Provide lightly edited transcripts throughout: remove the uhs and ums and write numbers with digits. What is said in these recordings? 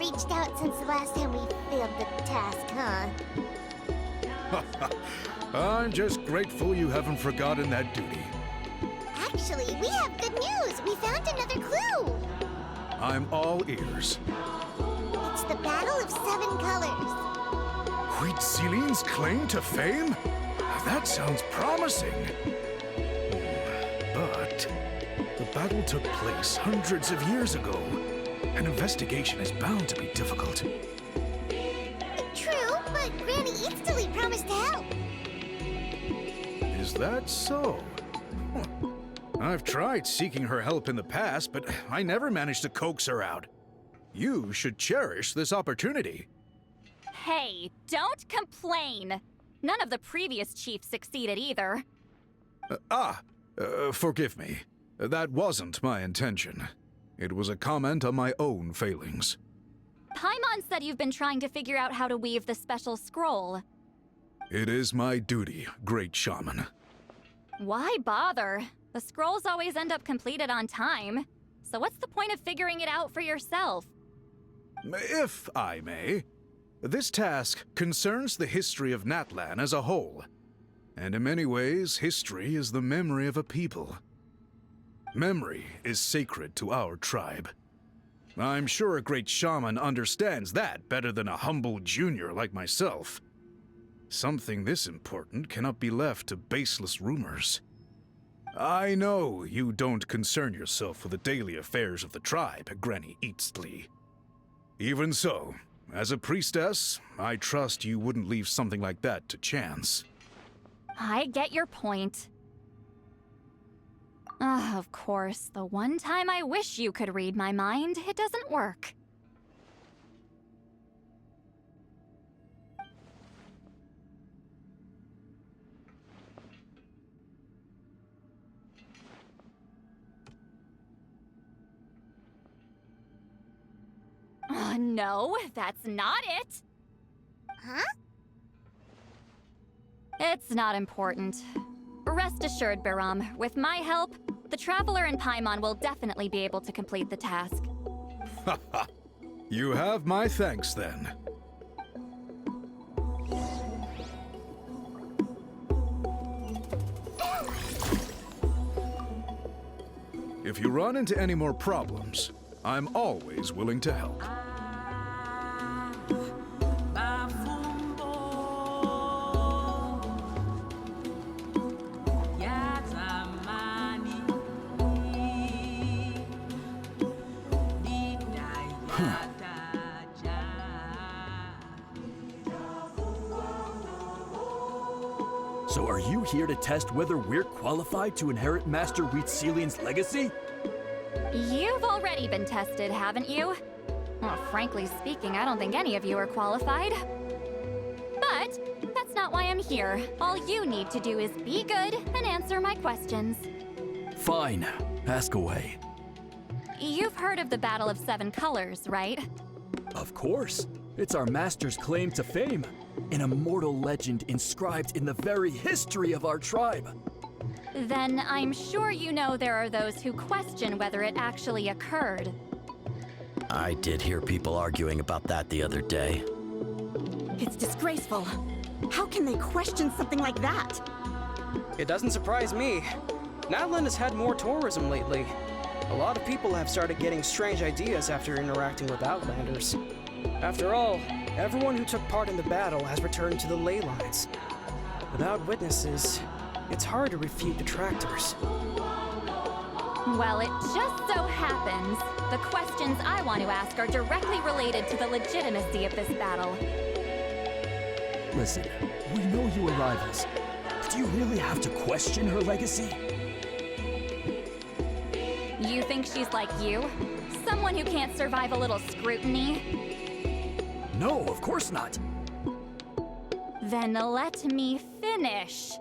reached out since the last time we failed the task, huh? I'm just grateful you haven't forgotten that duty. Actually, we have good news! We found another clue! I'm all ears. It's the Battle of Seven Colors. Wheat Celine's claim to fame? That sounds promising. But the battle took place hundreds of years ago. An investigation is bound to be difficult. True, but Granny Eatsterly promised to help. Is that so? Huh. I've tried seeking her help in the past, but I never managed to coax her out. You should cherish this opportunity. Hey, don't complain! None of the previous chiefs succeeded either. Forgive me. That wasn't my intention. It was a comment on my own failings. Paimon said you've been trying to figure out how to weave the special scroll. It is my duty, great shaman. Why bother? The scrolls always end up completed on time. So what's the point of figuring it out for yourself? If I may, this task concerns the history of Natlan as a whole. And in many ways, history is the memory of a people. Memory is sacred to our tribe. I'm sure a great shaman understands that better than a humble junior like myself. Something this important cannot be left to baseless rumors. I know you don't concern yourself with the daily affairs of the tribe, Granny Eatsterly. Even so, as a priestess, I trust you wouldn't leave something like that to chance. I get your point. Ah, of course, the one time I wish you could read my mind, it doesn't work. Oh, no, that's not it. Huh? It's not important. Rest assured, Biram, with my help, the Traveler and Paimon will definitely be able to complete the task. Haha. You have my thanks then. If you run into any more problems, I'm always willing to help. So are you here to test whether we're qualified to inherit Master Wheat Celine's legacy? You've already been tested, haven't you? Well, frankly speaking, I don't think any of you are qualified. But that's not why I'm here. All you need to do is be good and answer my questions. Fine. Ask away. You've heard of the Battle of Seven Colors, right? Of course. It's our master's claim to fame. An immortal legend inscribed in the very history of our tribe. Then I'm sure you know there are those who question whether it actually occurred. I did hear people arguing about that the other day. It's disgraceful. How can they question something like that? It doesn't surprise me. Natlan has had more tourism lately. A lot of people have started getting strange ideas after interacting with Outlanders. After all, everyone who took part in the battle has returned to the ley lines. Without witnesses, it's hard to refute detractors. Well, it just so happens the questions I want to ask are directly related to the legitimacy of this battle. Listen, we know you are rivals. Do you really have to question her legacy? You think she's like you? Someone who can't survive a little scrutiny? No, of course not. Then let me finish.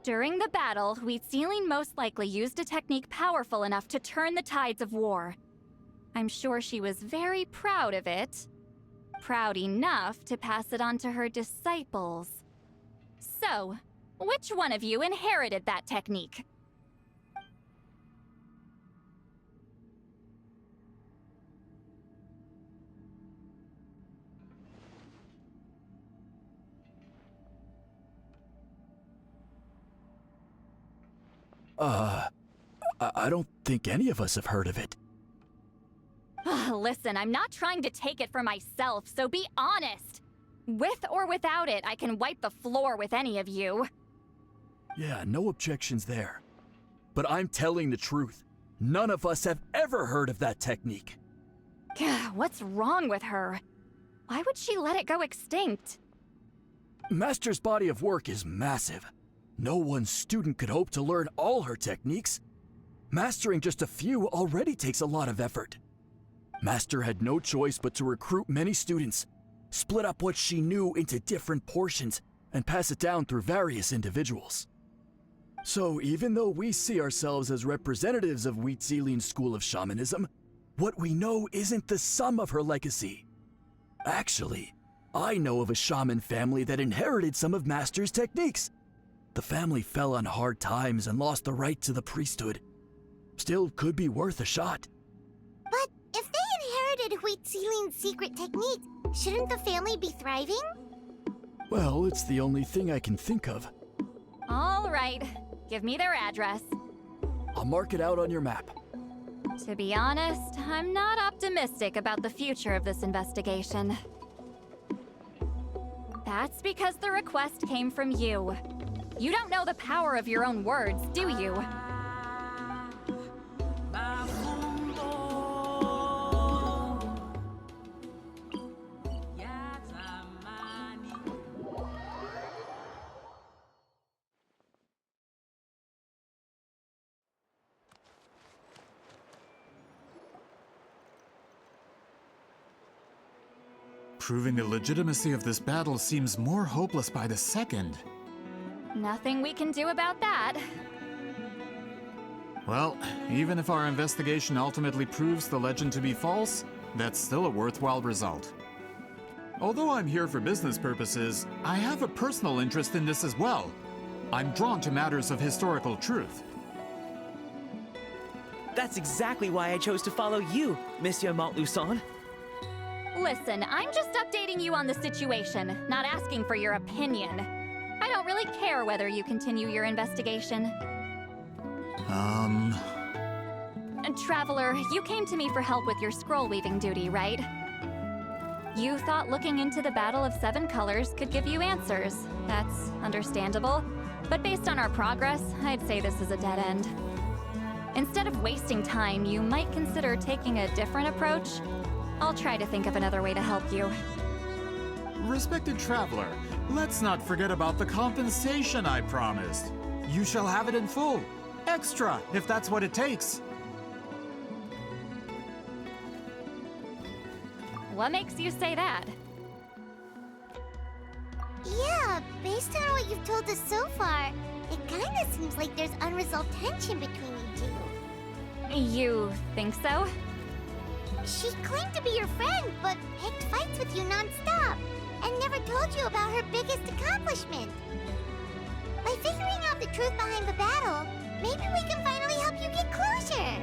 During the battle, Wheat Celine most likely used a technique powerful enough to turn the tides of war. I'm sure she was very proud of it. Proud enough to pass it on to her disciples. So, which one of you inherited that technique? I don't think any of us have heard of it. Listen, I'm not trying to take it for myself, so be honest. With or without it, I can wipe the floor with any of you. Yeah, no objections there. But I'm telling the truth. None of us have ever heard of that technique. What's wrong with her? Why would she let it go extinct? Master's body of work is massive. No one student could hope to learn all her techniques. Mastering just a few already takes a lot of effort. Master had no choice but to recruit many students, split up what she knew into different portions, and pass it down through various individuals. So even though we see ourselves as representatives of Wheatzilian's school of shamanism, what we know isn't the sum of her legacy. Actually, I know of a shaman family that inherited some of Master's techniques. The family fell on hard times and lost the right to the priesthood. Still could be worth a shot. But if they inherited Wheatzilian's secret technique, shouldn't the family be thriving? Well, it's the only thing I can think of. All right, give me their address. I'll mark it out on your map. To be honest, I'm not optimistic about the future of this investigation. That's because the request came from you. You don't know the power of your own words, do you? Proving the legitimacy of this battle seems more hopeless by the second. Nothing we can do about that. Well, even if our investigation ultimately proves the legend to be false, that's still a worthwhile result. Although I'm here for business purposes, I have a personal interest in this as well. I'm drawn to matters of historical truth. That's exactly why I chose to follow you, Monsieur Montluçon. Listen, I'm just updating you on the situation, not asking for your opinion. I don't really care whether you continue your investigation. And Traveler, you came to me for help with your scroll weaving duty, right? You thought looking into the Battle of Seven Colors could give you answers. That's understandable. But based on our progress, I'd say this is a dead end. Instead of wasting time, you might consider taking a different approach. I'll try to think of another way to help you. Respected traveler, let's not forget about the compensation I promised. You shall have it in full. Extra, if that's what it takes. What makes you say that? Yeah, based on what you've told us so far, it kinda seems like there's unresolved tension between you two. You think so? She claimed to be your friend, but picked fights with you non-stop, and never told you about her biggest accomplishment. By figuring out the truth behind the battle, maybe we can finally help you get closure.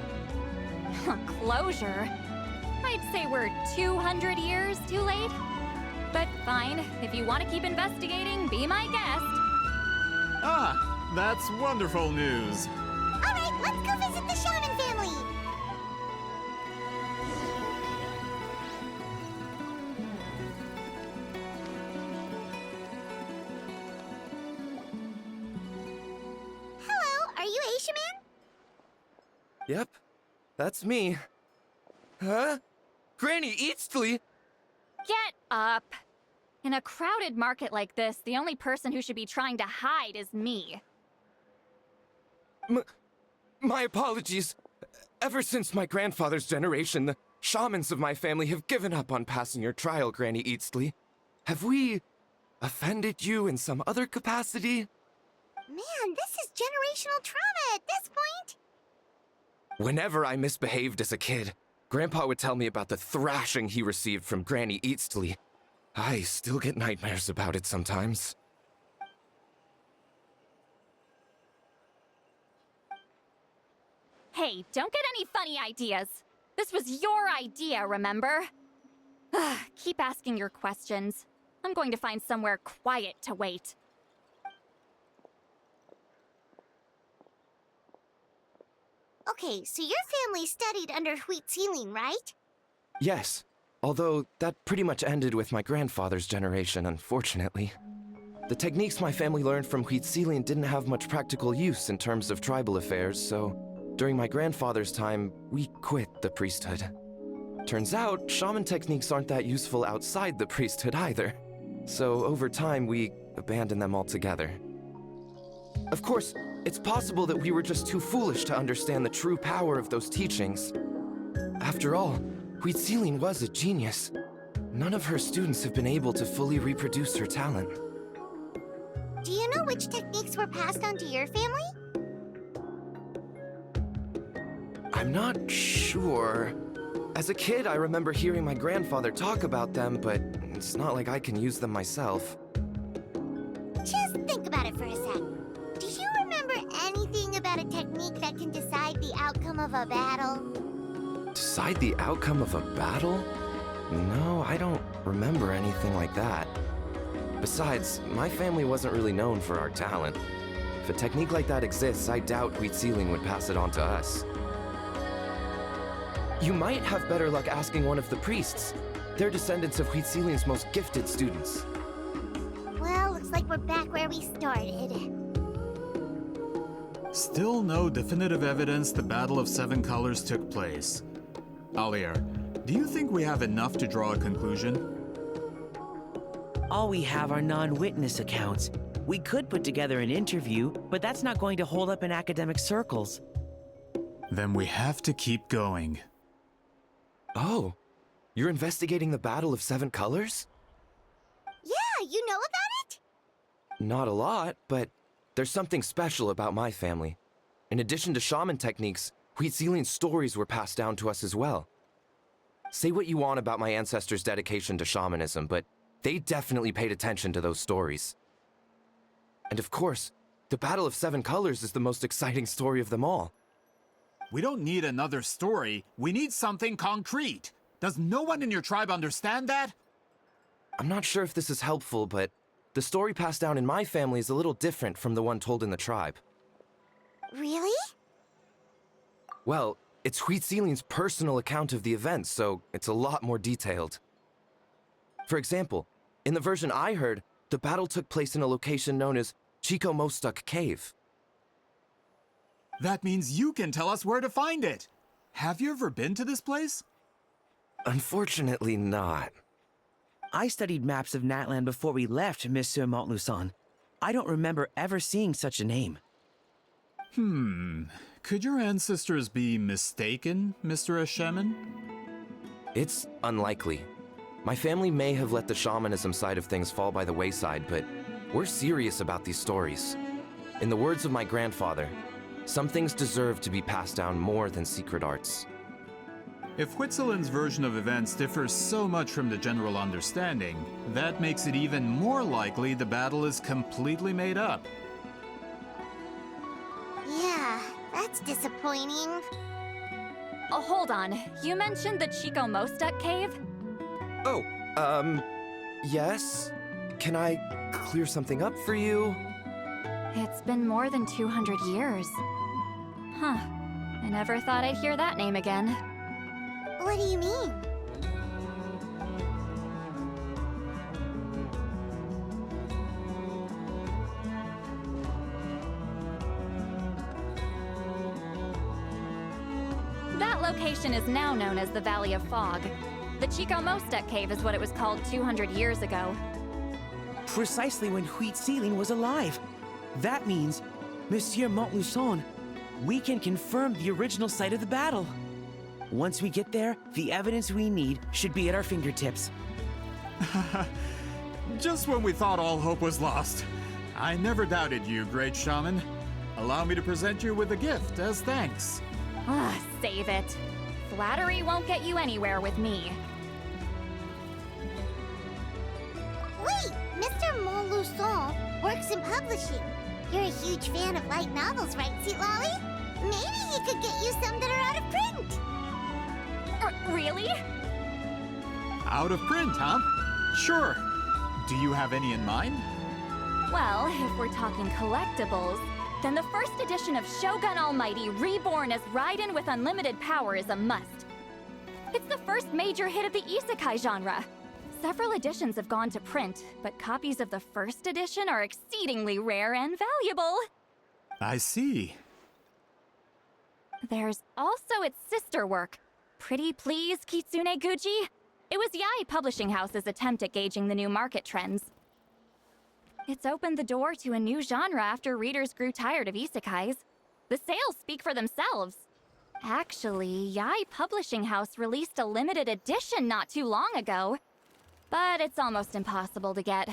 Closure? I'd say we're 200 years too late. But fine, if you want to keep investigating, be my guest. Ah, that's wonderful news. Alright, let's go visit the Shaman family! Hello, are you Aishaman? Yep, that's me. Huh? Granny Eastly? Get up! In a crowded market like this, the only person who should be trying to hide is me. My apologies. Ever since my grandfather's generation, the shamans of my family have given up on passing your trial, Granny Eastly. Have we offended you in some other capacity? Man, this is generational trauma at this point! Whenever I misbehaved as a kid, Grandpa would tell me about the thrashing he received from Granny Eastly. I still get nightmares about it sometimes. Hey, don't get any funny ideas. This was your idea, remember? Keep asking your questions. I'm going to find somewhere quiet to wait. Okay, so your family studied under Wheat Ceiling, right? Yes, although that pretty much ended with my grandfather's generation, unfortunately. The techniques my family learned from Wheat Ceiling didn't have much practical use in terms of tribal affairs, so during my grandfather's time, we quit the priesthood. Turns out, shaman techniques aren't that useful outside the priesthood either. So over time, we abandoned them altogether. Of course, it's possible that we were just too foolish to understand the true power of those teachings. After all, Wheat Ceiling was a genius. None of her students have been able to fully reproduce her talent. Do you know which techniques were passed on to your family? I'm not sure. As a kid, I remember hearing my grandfather talk about them, but it's not like I can use them myself. Just think about it for a sec. Do you remember anything about a technique that can decide the outcome of a battle? Decide the outcome of a battle? No, I don't remember anything like that. Besides, my family wasn't really known for our talent. If a technique like that exists, I doubt Wheat Ceiling would pass it on to us. You might have better luck asking one of the priests. They're descendants of Wheat Ceiling's most gifted students. Well, looks like we're back where we started. Still no definitive evidence the Battle of Seven Colors took place. Alier, do you think we have enough to draw a conclusion? All we have are non-witness accounts. We could put together an interview, but that's not going to hold up in academic circles. Then we have to keep going. Oh, you're investigating the Battle of Seven Colors? Yeah, you know about it? Not a lot, but there's something special about my family. In addition to shaman techniques, Wheat Ceiling's stories were passed down to us as well. Say what you want about my ancestors' dedication to shamanism, but they definitely paid attention to those stories. And of course, the Battle of Seven Colors is the most exciting story of them all. We don't need another story. We need something concrete. Does no one in your tribe understand that? I'm not sure if this is helpful, but the story passed down in my family is a little different from the one told in the tribe. Really? Well, it's Wheat Ceiling's personal account of the event, so it's a lot more detailed. For example, in the version I heard, the battle took place in a location known as Chico Mostuk Cave. That means you can tell us where to find it. Have you ever been to this place? Unfortunately not. I studied maps of Natlan before we left, Monsieur Montluçon. I don't remember ever seeing such a name. Could your ancestors be mistaken, Mr. Ashemin? It's unlikely. My family may have let the shamanism side of things fall by the wayside, but we're serious about these stories. In the words of my grandfather, some things deserve to be passed down more than secret arts. If Whitzelin's version of events differs so much from the general understanding, that makes it even more likely the battle is completely made up. Yeah, that's disappointing. Oh, hold on. You mentioned the Chico Mostuk Cave? Oh, yes? Can I clear something up for you? It's been more than 200 years. Huh. I never thought I'd hear that name again. What do you mean? That location is now known as the Valley of Fog. The Chico Mostuk Cave is what it was called 200 years ago. Precisely when Wheat Ceiling was alive. That means, Monsieur Montluçon, we can confirm the original site of the battle. Once we get there, the evidence we need should be at our fingertips. Just when we thought all hope was lost. I never doubted you, great shaman. Allow me to present you with a gift as thanks. Ah, save it. Flattery won't get you anywhere with me. Wait, Mr. Montluçon works in publishing. You're a huge fan of light novels, right, Sweet Lolly? Maybe he could get you some that are out of print. Really? Out of print, huh? Sure. Do you have any in mind? Well, if we're talking collectibles, then the first edition of Shogun Almighty Reborn as Raiden with unlimited power is a must. It's the first major hit of the isekai genre. Several editions have gone to print, but copies of the first edition are exceedingly rare and valuable. I see. There's also its sister work, Pretty Please Kitsune Guji. It was Yae Publishing House's attempt at gauging the new market trends. It's opened the door to a new genre after readers grew tired of isekais. The sales speak for themselves. Actually, Yae Publishing House released a limited edition not too long ago, but it's almost impossible to get.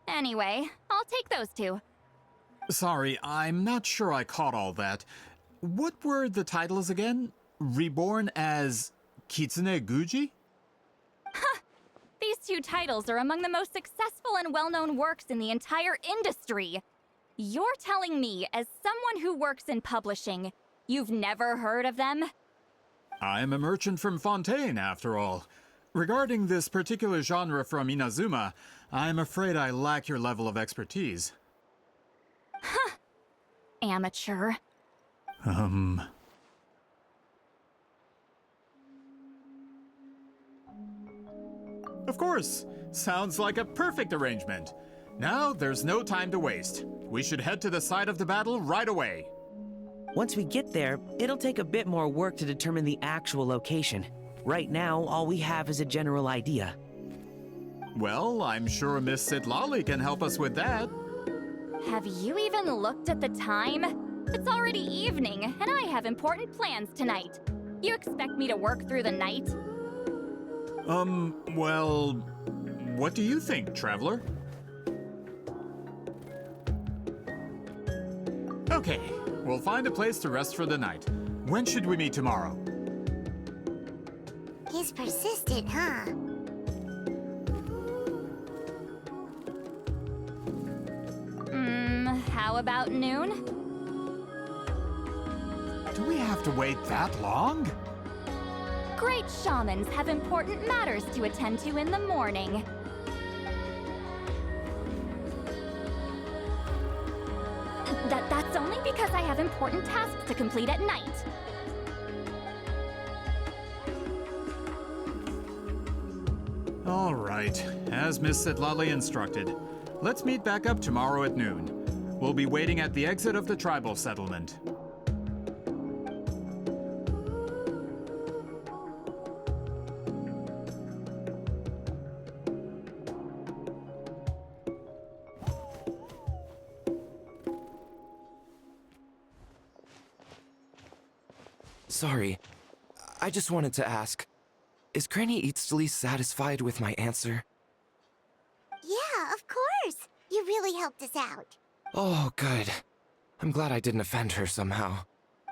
Anyway, I'll take those two. Sorry, I'm not sure I caught all that. What were the titles again? Reborn as Kitsune Guji? These two titles are among the most successful and well-known works in the entire industry. You're telling me, as someone who works in publishing, you've never heard of them? I'm a merchant from Fontaine, after all. Regarding this particular genre from Inazuma, I'm afraid I lack your level of expertise. Amateur. Of course. Sounds like a perfect arrangement. Now, there's no time to waste. We should head to the site of the battle right away. Once we get there, it'll take a bit more work to determine the actual location. Right now, all we have is a general idea. Well, I'm sure Miss Sitlali can help us with that. Have you even looked at the time? It's already evening, and I have important plans tonight. You expect me to work through the night? Well, what do you think, Traveler? Okay, we'll find a place to rest for the night. When should we meet tomorrow? He's persistent, huh? How about noon? Do we have to wait that long? Great shamans have important matters to attend to in the morning. That's only because I have important tasks to complete at night. All right, as Miss Sitlali instructed. Let's meet back up tomorrow at noon. We'll be waiting at the exit of the tribal settlement. Sorry, I just wanted to ask, is Granny Eatsley satisfied with my answer? Yeah, of course. You really helped us out. Oh, good. I'm glad I didn't offend her somehow.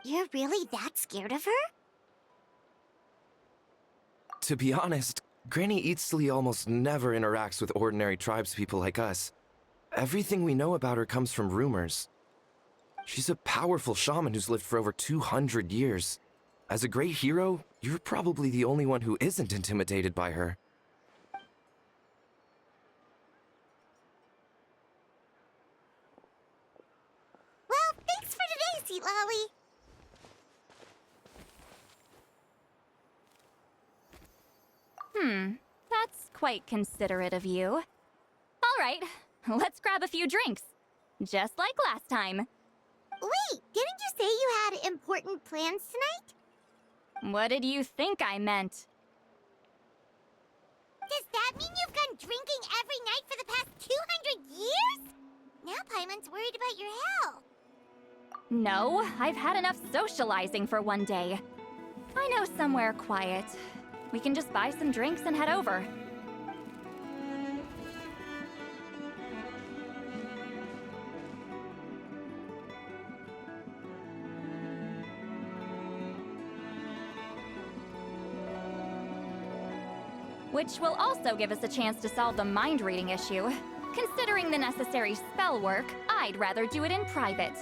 You're really that scared of her? To be honest, Granny Eatsley almost never interacts with ordinary tribespeople like us. Everything we know about her comes from rumors. She's a powerful shaman who's lived for over 200 years. As a great hero, you're probably the only one who isn't intimidated by her. Well, thanks for today, Sweet Lolly. That's quite considerate of you. All right, let's grab a few drinks. Just like last time. Wait, didn't you say you had important plans tonight? What did you think I meant? Does that mean you've gone drinking every night for the past 200 years? Now Paimon's worried about your health. No, I've had enough socializing for one day. I know somewhere quiet. We can just buy some drinks and head over. Which will also give us a chance to solve the mind reading issue. Considering the necessary spell work, I'd rather do it in private.